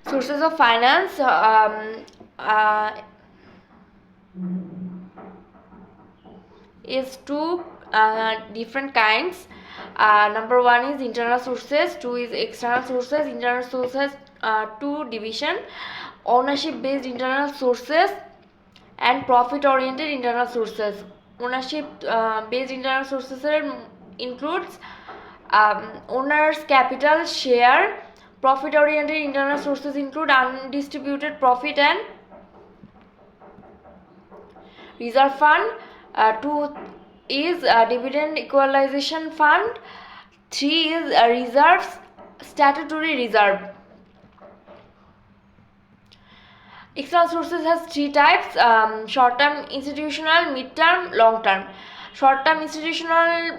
Sources of finance is two different kinds. Number one is internal sources, two is external sources. Internal sources, two division: ownership based internal sources and profit oriented internal sources. Ownership based internal sources includes owner's capital share. Profit oriented internal sources include undistributed profit and reserve fund. Two is dividend equalization fund. Three is reserves, statutory reserve. External sources has three types: short-term institutional, mid-term, long-term. Short-term institutional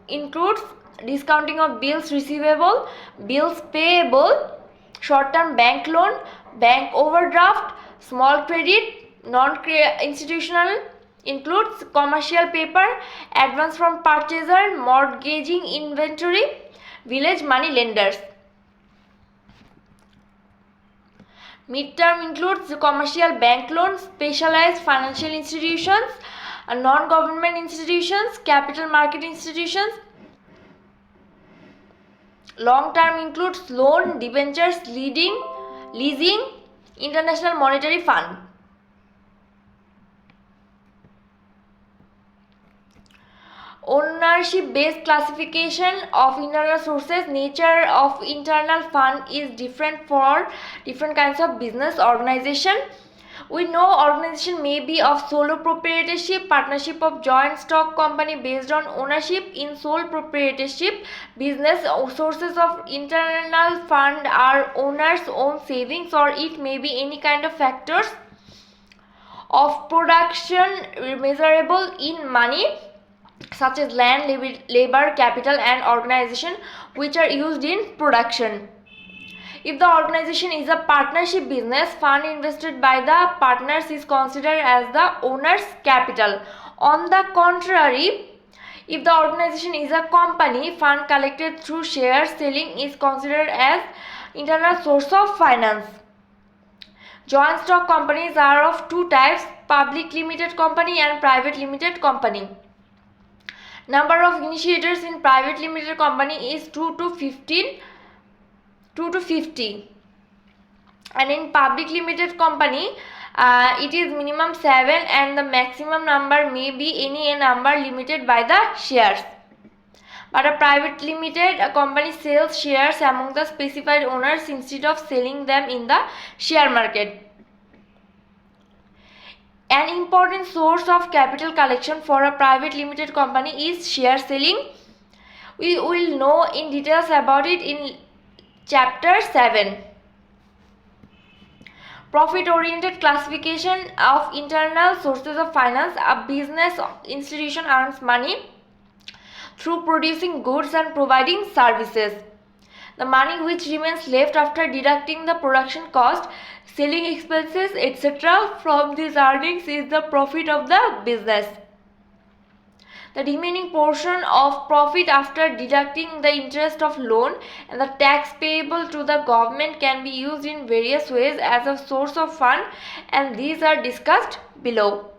includes discounting of bills receivable, bills payable, short-term bank loan, bank overdraft, small credit. Non-institutional includes commercial paper, advance from purchaser, mortgaging inventory, village money lenders. Mid-term includes commercial bank loans, specialized financial institutions, non-government institutions, capital market institutions. Long-term includes loan, debentures, leasing, International Monetary Fund. Ownership based classification of internal sources. Nature of internal fund is different for different kinds of business organization. We know organization may be of solo proprietorship, partnership of joint stock company based on ownership. In sole proprietorship business, sources of internal fund are owner's own savings, or it may be any kind of factors of production measurable in money, such as land, labor, capital and organization, which are used in production. If the organization is a partnership business, fund invested by the partners is considered as the owner's capital. On the contrary, if the organization is a company, fund collected through share selling is considered as internal source of finance. Joint stock companies are of two types: public limited company and private limited company. Number of initiators in private limited company is 2 to 50, and in public limited company it is minimum 7, and the maximum number may be any number limited by the shares. But a private limited company sells shares among the specified owners instead of selling them in the share market. An important source of capital collection for a private limited company is share selling. We will know in details about it in chapter 7. Profit oriented classification of internal sources of finance. A business institution earns money through producing goods and providing services. The money which remains left after deducting the production cost, selling expenses, etc. from these earnings is the profit of the business. The remaining portion of profit after deducting the interest of loan and the tax payable to the government can be used in various ways as a source of fund, and these are discussed below.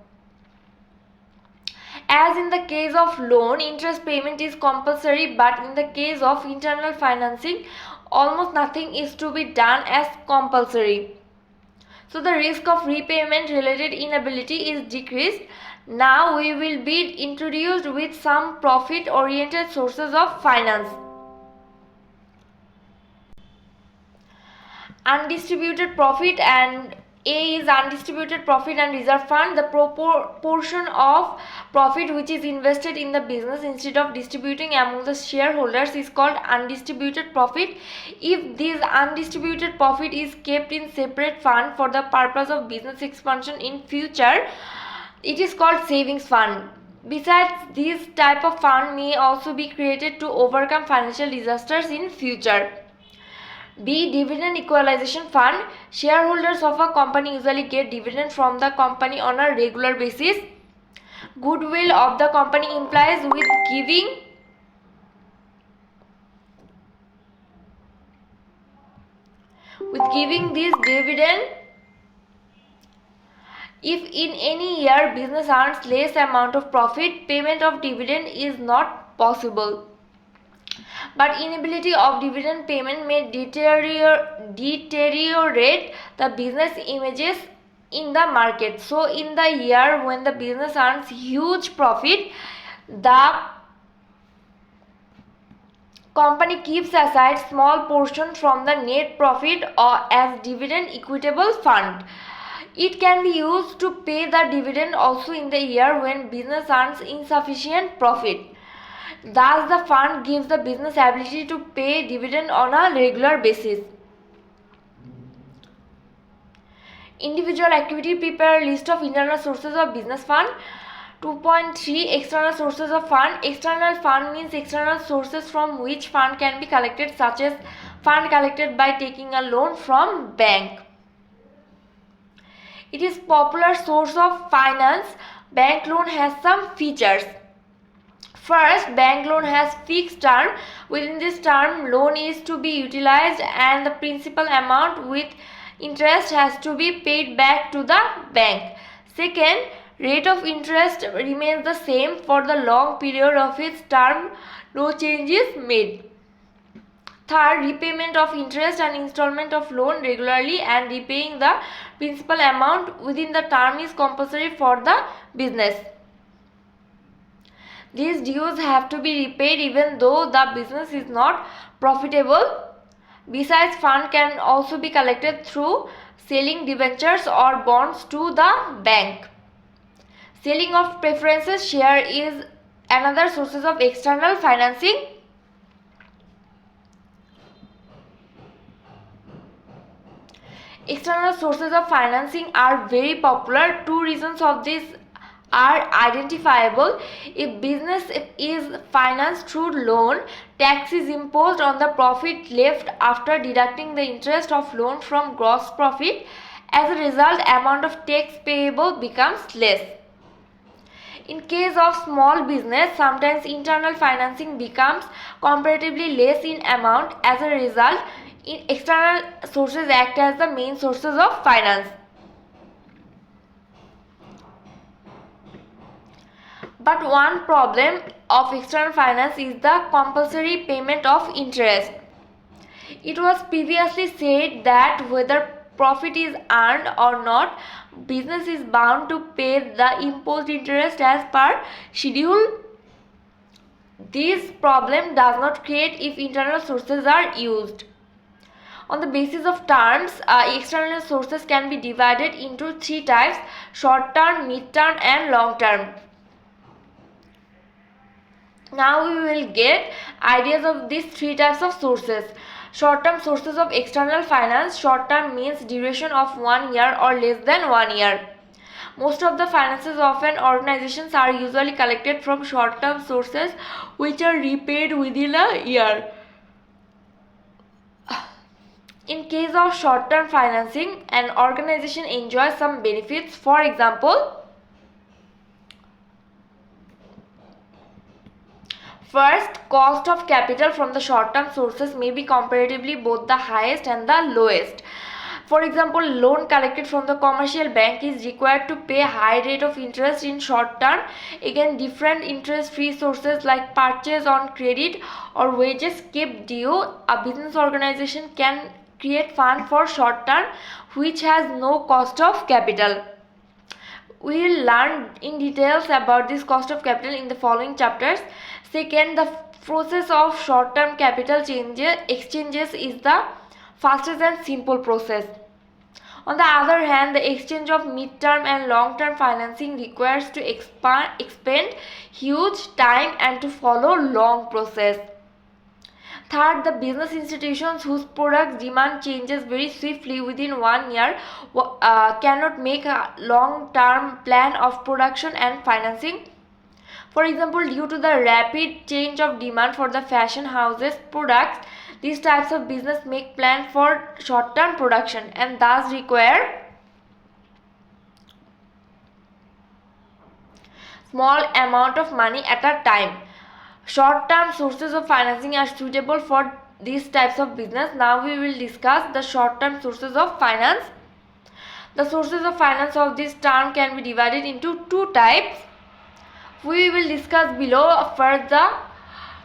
As in the case of loan, interest payment is compulsory, but in the case of internal financing, almost nothing is to be done as compulsory. So the risk of repayment related inability is decreased. Now we will be introduced with some profit oriented sources of finance. Undistributed profit, and A is undistributed profit and reserve fund. The proportion of profit which is invested in the business instead of distributing among the shareholders is called undistributed profit. If this undistributed profit is kept in separate fund for the purpose of business expansion in future, it is called savings fund. Besides, this type of fund may also be created to overcome financial disasters in future. B. Dividend equalization fund. Shareholders of a company usually get dividend from the company on a regular basis. Goodwill of the company implies with with giving this dividend. If in any year business earns less amount of profit, payment of dividend is not possible. But inability of dividend payment may deteriorate the business images in the market. So in the year when the business earns huge profit, the company keeps aside small portion from the net profit or as dividend equitable fund. It can be used to pay the dividend also in the year when business earns insufficient profit. Thus, the fund gives the business ability to pay dividend on a regular basis. Individual activity: prepare a list of internal sources of business fund. 2.3 External sources of fund. External fund means external sources from which fund can be collected, such as fund collected by taking a loan from bank. It is popular source of finance. Bank loan has some features. First, bank loan has fixed term. Within this term, loan is to be utilized and the principal amount with interest has to be paid back to the bank. Second, rate of interest remains the same for the long period of its term. No change is made. Third, repayment of interest and installment of loan regularly and repaying the principal amount within the term is compulsory for the business. These dues have to be repaid even though the business is not profitable. Besides, fund can also be collected through selling debentures or bonds to the bank. Selling of preferences share is another sources of external financing. External sources of financing are very popular. Two reasons of this are identifiable. If business is financed through loan, tax is imposed on the profit left after deducting the interest of loan from gross profit. As a result, amount of tax payable becomes less. In case of small business, sometimes internal financing becomes comparatively less in amount. As a result, external sources act as the main sources of finance. But one problem of external finance is the compulsory payment of interest. It was previously said that whether profit is earned or not, business is bound to pay the imposed interest as per schedule. This problem does not create if internal sources are used. On the basis of terms, external sources can be divided into three types: short term, mid term and long term. Now we will get ideas of these three types of sources. Short-term sources of external finance. Short-term means duration of 1 year or less than 1 year. Most of the finances of an organization are usually collected from short-term sources which are repaid within a year. In case of short-term financing, an organization enjoys some benefits. For example, first, cost of capital from the short-term sources may be comparatively both the highest and the lowest. For example, loan collected from the commercial bank is required to pay high rate of interest in short term. Again, different interest-free sources like purchase on credit or wages kept due. A business organization can create fund for short term which has no cost of capital. We will learn in details about this cost of capital in the following chapters. Second, the process of short-term capital exchanges is the fastest and simple process. On the other hand, the exchange of mid-term and long-term financing requires to expend huge time and to follow long process. Third, the business institutions whose product demand changes very swiftly within 1 year cannot make a long-term plan of production and financing. For example, due to the rapid change of demand for the fashion houses products, these types of business make plan for short-term production and thus require small amount of money at a time. Short-term sources of financing are suitable for these types of business. Now we will discuss the short-term sources of finance. The sources of finance of this term can be divided into two types. We will discuss below. First, the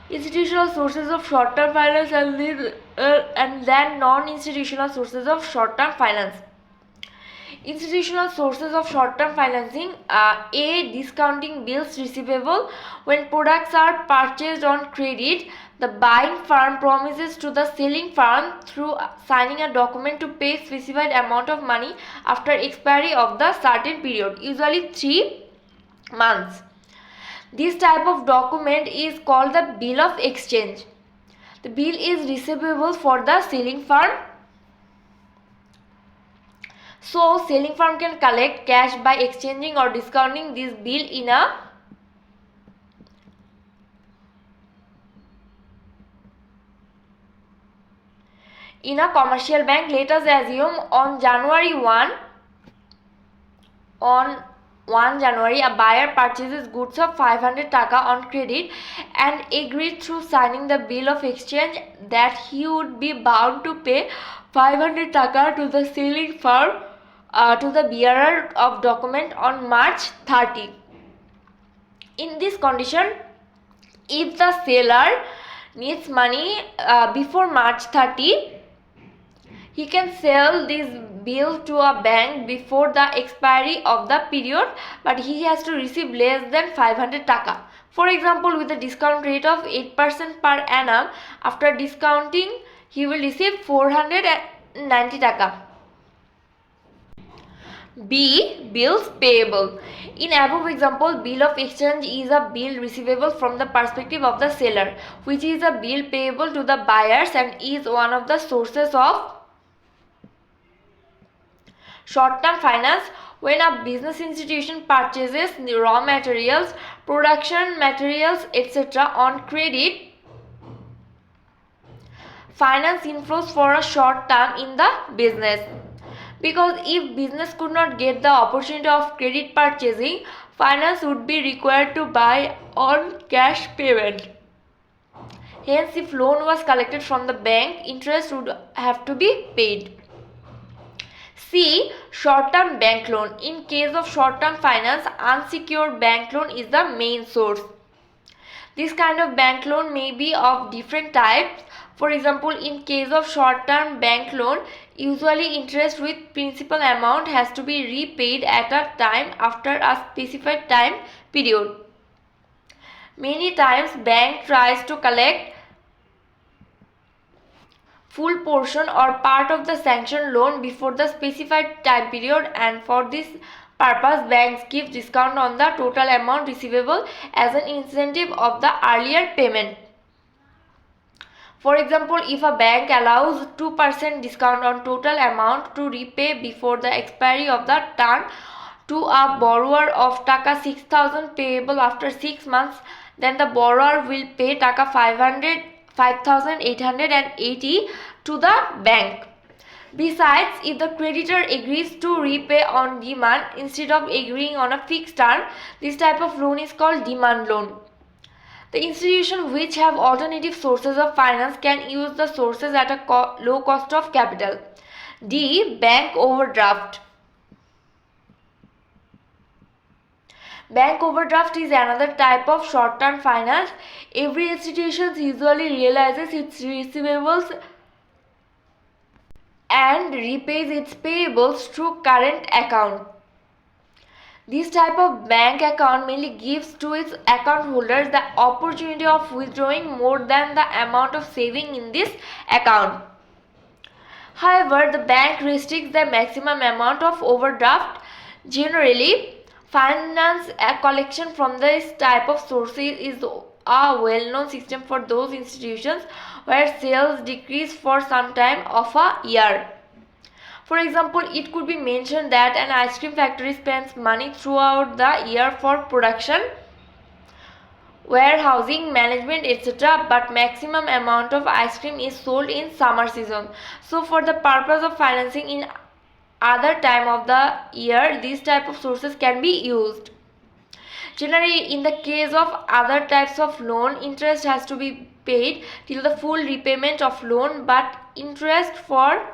institutional sources of short-term finance and then non-institutional sources of short-term finance. Institutional sources of short-term financing. A. Discounting bills receivable. When products are purchased on credit, the buying firm promises to the selling firm through signing a document to pay specified amount of money after expiry of the certain period, usually 3 months. This type of document is called the bill of exchange. The bill is receivable for the selling firm. So, selling firm can collect cash by exchanging or discounting this bill in a commercial bank. Let us assume on January 1 January, a buyer purchases goods of 500 taka on credit and agreed through signing the bill of exchange that he would be bound to pay 500 taka to the selling firm, to the bearer of document on March 30. In this condition, if the seller needs money before March 30, he can sell this bill to a bank before the expiry of the period, but he has to receive less than 500 taka. For example, with a discount rate of 8% per annum, after discounting, he will receive 490 taka. B. Bills payable. In above example, bill of exchange is a bill receivable from the perspective of the seller, which is a bill payable to the buyers and is one of the sources of short-term finance. When a business institution purchases raw materials, production materials, etc. on credit, finance inflows for a short term in the business. Because if business could not get the opportunity of credit purchasing, finance would be required to buy on cash payment. Hence, if loan was collected from the bank, interest would have to be paid. C. Short-term bank loan. In case of short-term finance, unsecured bank loan is the main source. This kind of bank loan may be of different types. For example, in case of short-term bank loan, usually interest with principal amount has to be repaid at a time after a specified time period. Many times bank tries to collect full portion or part of the sanctioned loan before the specified time period, and for this purpose banks give discount on the total amount receivable as an incentive of the earlier payment. For example, if a bank allows 2% discount on total amount to repay before the expiry of the term to a borrower of taka 6,000 payable after 6 months, then the borrower will pay taka 5,880 to the bank. Besides, if the creditor agrees to repay on demand instead of agreeing on a fixed term, this type of loan is called demand loan. The institutions which have alternative sources of finance can use the sources at a low cost of capital. D. Bank overdraft. Bank overdraft is another type of short-term finance. Every institution usually realizes its receivables and repays its payables through current account. This type of bank account mainly gives to its account holders the opportunity of withdrawing more than the amount of saving in this account. However, the bank restricts the maximum amount of overdraft. Generally, finance collection from this type of sources is a well-known system for those institutions where sales decrease for some time of a year. For example, it could be mentioned that an ice cream factory spends money throughout the year for production, warehousing, management, etc. but maximum amount of ice cream is sold in summer season. So for the purpose of financing in other time of the year, these type of sources can be used. Generally, in the case of other types of loan, interest has to be paid till the full repayment of loan, but interest for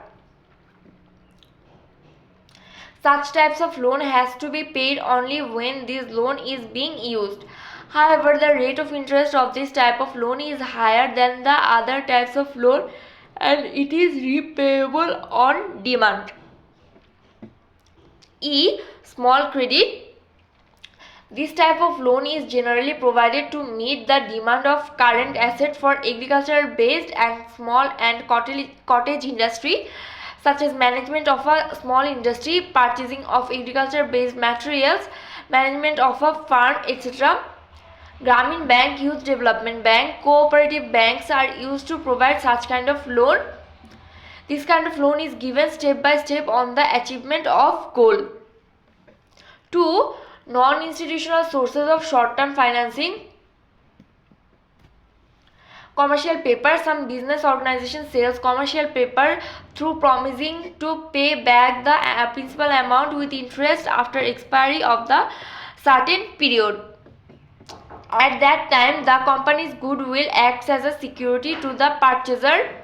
such types of loan has to be paid only when this loan is being used. However, the rate of interest of this type of loan is higher than the other types of loan and it is repayable on demand. E. Small credit. This type of loan is generally provided to meet the demand of current asset for agricultural based and small and cottage industry, such as management of a small industry, purchasing of agriculture based materials, management of a farm, etc. Grameen Bank, Youth Development Bank, cooperative banks are used to provide such kind of loan. This kind of loan is given step by step on the achievement of goal. 2. Non-institutional sources of short-term financing. Commercial paper. Some business organization sells commercial paper through promising to pay back the principal amount with interest after expiry of the certain period. At that time, the company's goodwill acts as a security to the purchaser.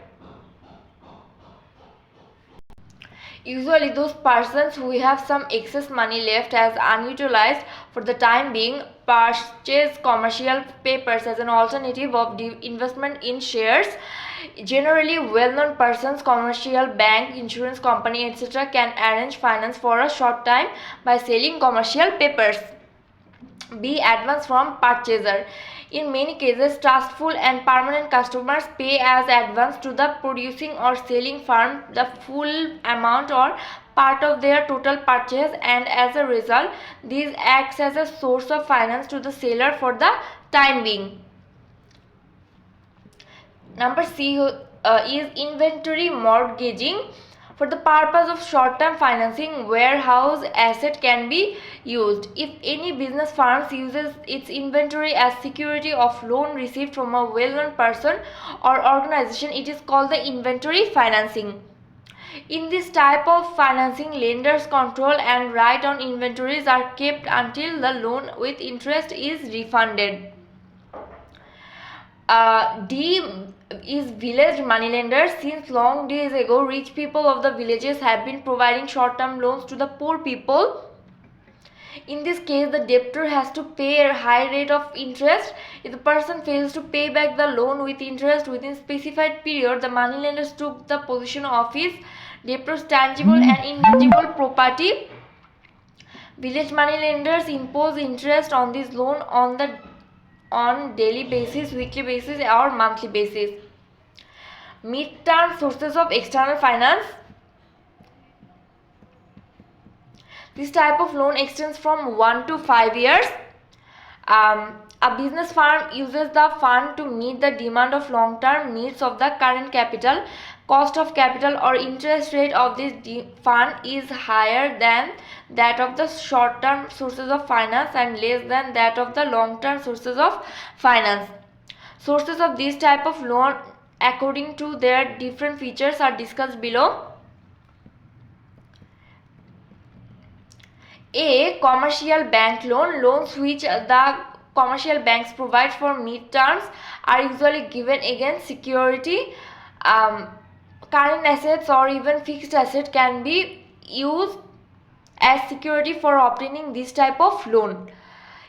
Usually, those persons who have some excess money left as unutilized for the time being purchase commercial papers as an alternative of investment in shares. Generally, well-known persons, commercial bank, insurance company, etc. can arrange finance for a short time by selling commercial papers. B. Advance from purchaser. In many cases, trustful and permanent customers pay as advance to the producing or selling firm the full amount or part of their total purchase, and as a result, this acts as a source of finance to the seller for the time being. Number C is inventory mortgaging. For the purpose of short-term financing, warehouse asset can be used. If any business firm uses its inventory as security of loan received from a well-known person or organization, it is called the inventory financing. In this type of financing, lenders' control and right on inventories are kept until the loan with interest is refunded. D is village moneylenders. Since long days ago, rich people of the villages have been providing short-term loans to the poor people. In this case, the debtor has to pay a high rate of interest. If the person fails to pay back the loan with interest within specified period, the moneylenders took the possession of his debtor's tangible and intangible property. Village moneylenders impose interest on this loan on daily basis, weekly basis or monthly basis. Mid-term sources of external finance. This type of loan extends from 1 to 5 years. A business firm uses the fund to meet the demand of long-term needs of the current capital. Cost of capital or interest rate of this fund is higher than that of the short-term sources of finance and less than that of the long-term sources of finance. Sources of this type of loan according to their different features are discussed below. A. Commercial bank loan. Loans which the commercial banks provide for mid-terms are usually given against security. Current assets or even fixed asset can be used as security for obtaining this type of loan.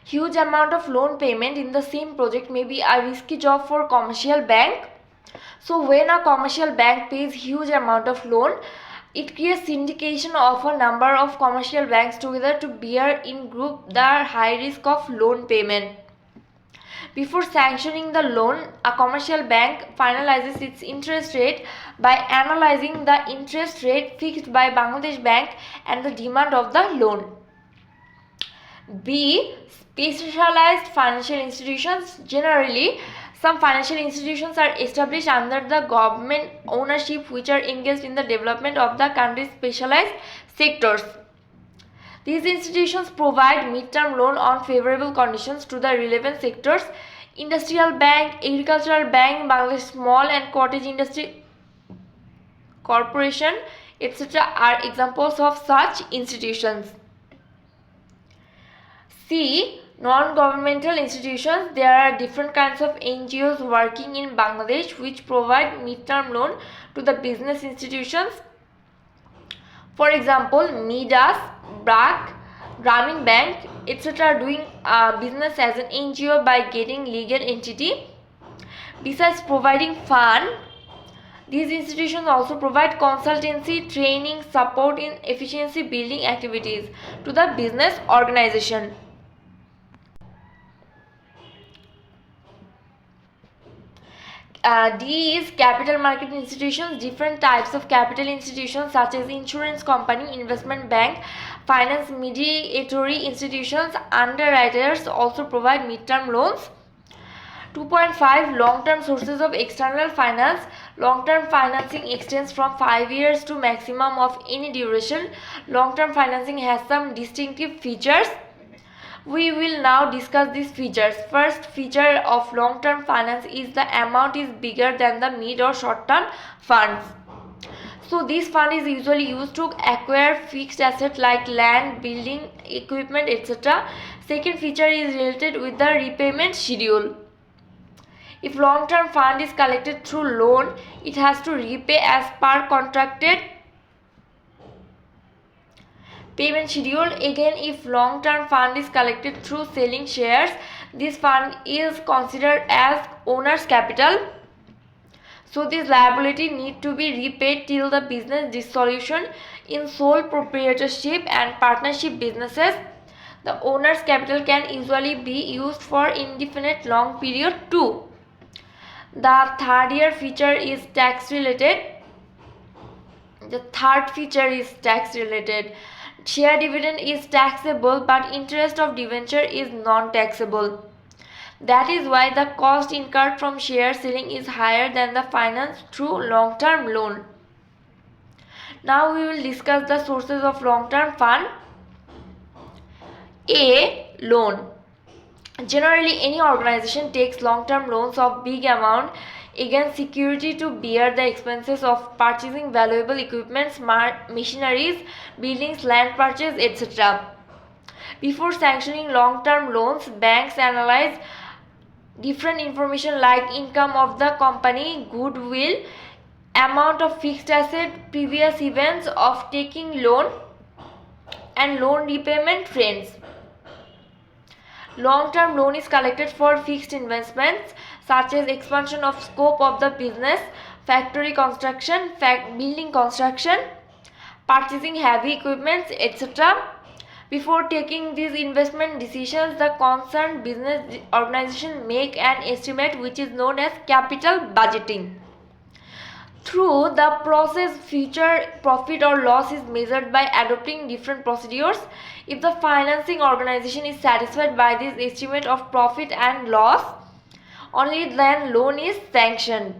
Huge amount of loan payment in the same project may be a risky job for commercial bank. So when a commercial bank pays huge amount of loan, it creates syndication of a number of commercial banks together to bear in group the high risk of loan payment. Before sanctioning the loan, a commercial bank finalizes its interest rate by analyzing the interest rate fixed by Bangladesh Bank and the demand of the loan. B. Specialized financial institutions. Generally, some financial institutions are established under the government ownership which are engaged in the development of the country's specialized sectors. These institutions provide mid-term loan on favorable conditions to the relevant sectors. Industrial Bank, Agricultural Bank, Bangladesh Small and Cottage Industry Corporation, etc. are examples of such institutions. C. Non-governmental institutions, there are different kinds of NGOs working in Bangladesh which provide mid-term loan to the business institutions. For example, Midas, BRAC, Grameen Bank, etc. are doing business as an NGO by getting legal entity. Besides providing fund, these institutions also provide consultancy, training, support in efficiency building activities to the business organization. D is capital market institutions. Different types of capital institutions such as insurance company, investment bank, finance mediatory institutions, underwriters also provide mid-term loans. 2.5 Long-term sources of external finance. Long-term financing extends from 5 years to maximum of any duration. Long-term financing has some distinctive features. We will now discuss these features. First feature of long-term finance is the amount is bigger than the mid or short-term funds. So this fund is usually used to acquire fixed assets like land, building, equipment, etc. Second feature is related with the repayment schedule. If long-term fund is collected through loan, it has to repay as per contracted payment schedule. Again, if long-term fund is collected through selling shares, this fund is considered as owner's capital. So this liability need to be repaid till the business dissolution. In sole proprietorship and partnership businesses, the owner's capital can usually be used for indefinite long period too. The third feature is tax related. The third feature is tax related. Share dividend is taxable, but interest of debenture is non-taxable. That is why the cost incurred from share selling is higher than the finance through long-term loan. Now we will discuss the sources of long-term fund. A. Loan. Generally, any organization takes long-term loans of big amount against security to bear the expenses of purchasing valuable equipment, machineries, buildings, land purchase, etc. Before sanctioning long-term loans, banks analyze different information like income of the company, goodwill, amount of fixed asset, previous events of taking loan, and loan repayment trends. Long-term loan is collected for fixed investments such as expansion of scope of the business, factory construction, building construction, purchasing heavy equipment, etc. Before taking these investment decisions, the concerned business organization make an estimate which is known as capital budgeting. Through the process, future profit or loss is measured by adopting different procedures. If the financing organization is satisfied by this estimate of profit and loss, only then loan is sanctioned.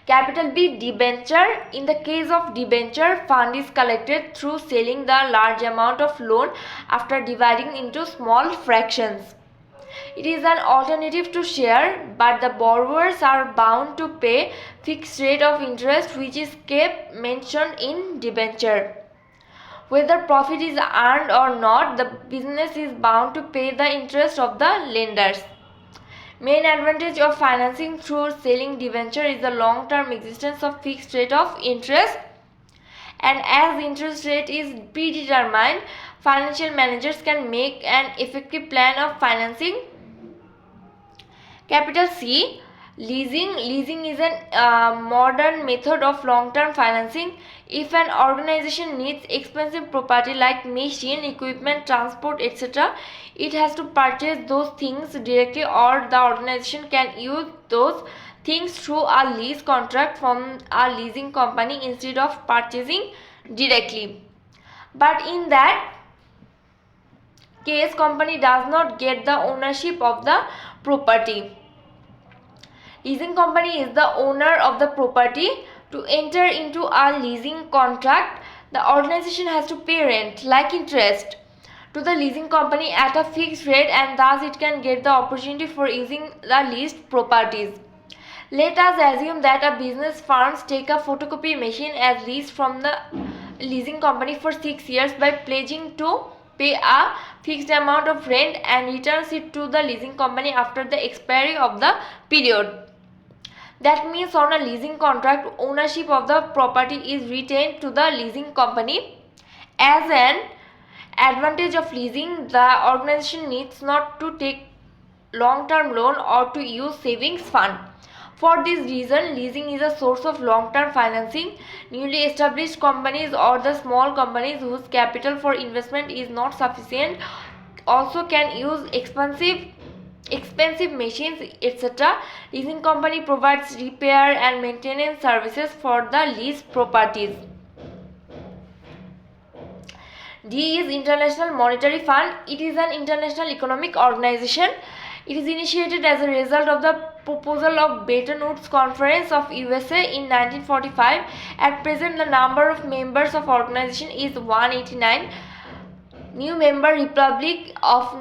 Capital B, debenture. In the case of debenture, fund is collected through selling the large amount of loan after dividing into small fractions. It is an alternative to share, but the borrowers are bound to pay fixed rate of interest which is kept mentioned in debenture. Whether profit is earned or not, the business is bound to pay the interest of the lenders. Main advantage of financing through selling debenture is the long-term existence of fixed rate of interest, and as interest rate is predetermined, financial managers can make an effective plan of financing. Capital C, leasing. Leasing is a modern method of long-term financing. If an organization needs expensive property like machine, equipment, transport, etc., it has to purchase those things directly, or the organization can use those things through a lease contract from a leasing company instead of purchasing directly. But in that case, company does not get the ownership of the property. Leasing company is the owner of the property. To enter into a leasing contract, the organization has to pay rent, like interest, to the leasing company at a fixed rate, and thus it can get the opportunity for using the leased properties. Let us assume that a business firms take a photocopy machine as lease from the leasing company for 6 years by pledging to pay a fixed amount of rent and returns it to the leasing company after the expiry of the period. That means on a leasing contract, ownership of the property is retained to the leasing company. As an advantage of leasing, the organization needs not to take long-term loan or to use savings fund. For this reason, leasing is a source of long-term financing. Newly established companies or the small companies whose capital for investment is not sufficient also can use expensive machines, etc. Leasing company provides repair and maintenance services for the leased properties. D is International Monetary Fund. It is an international economic organization. It is initiated as a result of the proposal of Bretton Woods Conference of USA in 1945. At present, the number of members of organization is 189. New member Republic of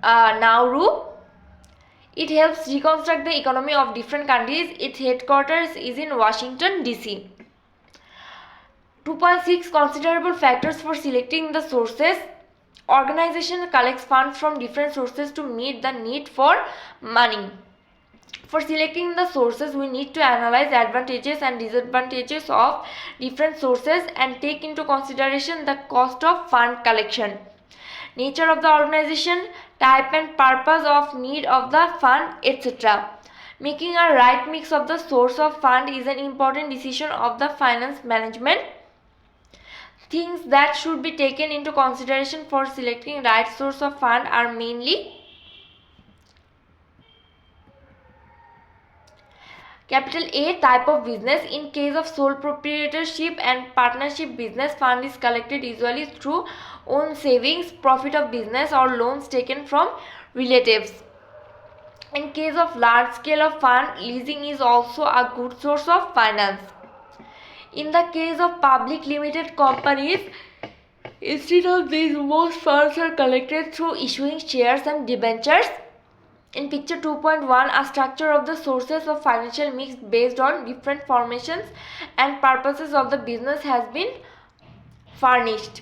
Nauru. It helps reconstruct the economy of different countries. Its headquarters is in Washington, D.C. 2.6 Considerable factors for selecting the sources. Organization collects funds from different sources to meet the need for money. For selecting the sources, we need to analyze advantages and disadvantages of different sources and take into consideration the cost of fund collection, nature of the organization, type and purpose of need of the fund, etc. Making a right mix of the source of fund is an important decision of the finance management. Things that should be taken into consideration for selecting right source of fund are mainly capital A, type of business. In case of sole proprietorship and partnership, business fund is collected usually through own savings, profit of business, or loans taken from relatives. In case of large scale of fund, leasing is also a good source of finance. In the case of public limited companies, instead of these, most funds are collected through issuing shares and debentures. In picture 2.1, a structure of the sources of financial mix based on different formations and purposes of the business has been furnished.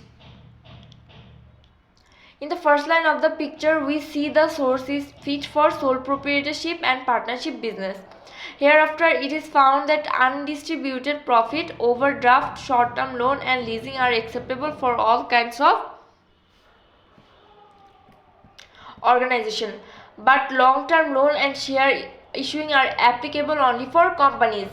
In the first line of the picture, we see the source is fit for sole proprietorship and partnership business. Hereafter, it is found that undistributed profit, overdraft, short-term loan and leasing are acceptable for all kinds of organization. But long-term loan and share issuing are applicable only for companies.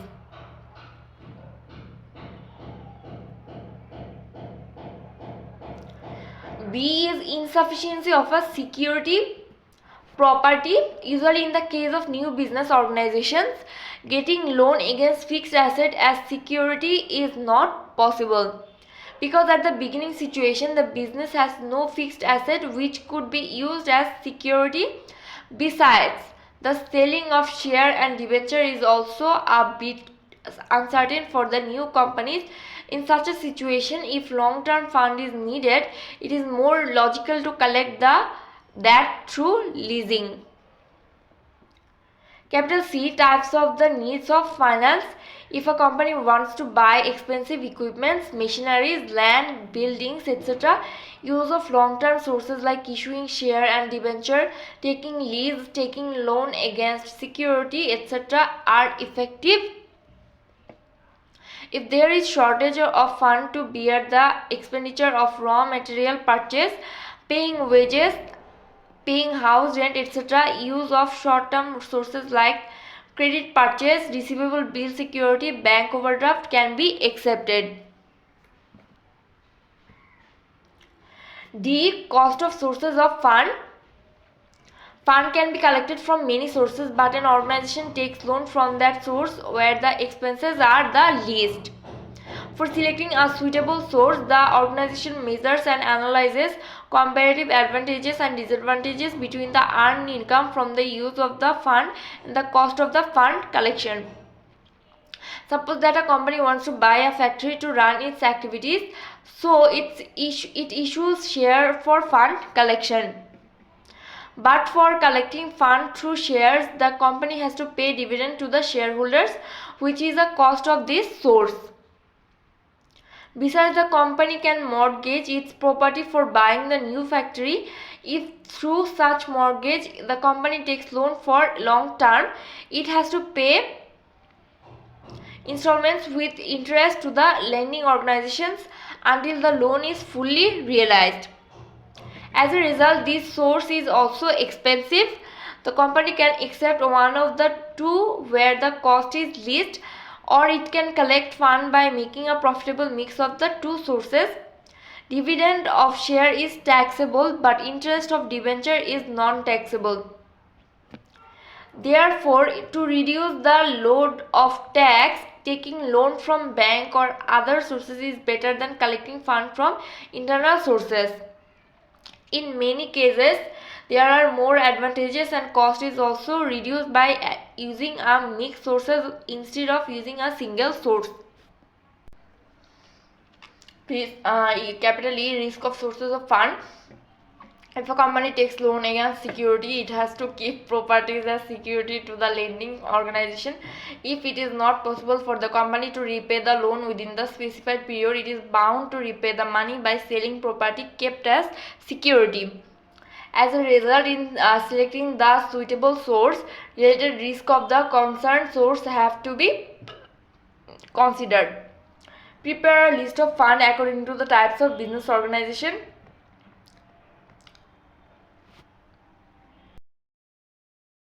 B is insufficiency of a security property. Usually in the case of new business organizations, getting loan against fixed asset as security is not possible, because at the beginning situation the business has no fixed asset which could be used as security. Besides, the selling of share and debenture is also a bit uncertain for the new companies. In such a situation, if long-term fund is needed, it is more logical to collect that through leasing. Capital C, types of the needs of finance. If a company wants to buy expensive equipments, machineries, land, buildings, etc., use of long-term sources like issuing share and debenture, taking lease, taking loan against security, etc., are effective. If there is shortage of fund to bear the expenditure of raw material purchase, paying wages, paying house rent, etc., use of short-term sources like credit purchase, receivable bill security, bank overdraft can be accepted. D, cost of sources of fund. Fund can be collected from many sources, but an organization takes loan from that source where the expenses are the least. For selecting a suitable source, the organization measures and analyzes comparative advantages and disadvantages between the earned income from the use of the fund and the cost of the fund collection. Suppose that a company wants to buy a factory to run its activities, so it issues share for fund collection. But for collecting fund through shares, the company has to pay dividend to the shareholders, which is a cost of this source. Besides, the company can mortgage its property for buying the new factory. If through such mortgage the company takes loan for long term, it has to pay installments with interest to the lending organizations until the loan is fully realized. As a result, this source is also expensive. The company can accept one of the two where the cost is least, or it can collect fund by making a profitable mix of the two sources. Dividend of share is taxable, but interest of debenture is non-taxable. Therefore, to reduce the load of tax, taking loan from bank or other sources is better than collecting fund from internal sources. In many cases, there are more advantages and cost is also reduced by using a mixed sources instead of using a single source. Please, capital E, risk of sources of fund. If a company takes loan against security, it has to keep properties as security to the lending organization. If it is not possible for the company to repay the loan within the specified period, it is bound to repay the money by selling property kept as security. As a result, in selecting the suitable source, related risk of the concerned source have to be considered. Prepare a list of funds according to the types of business organization.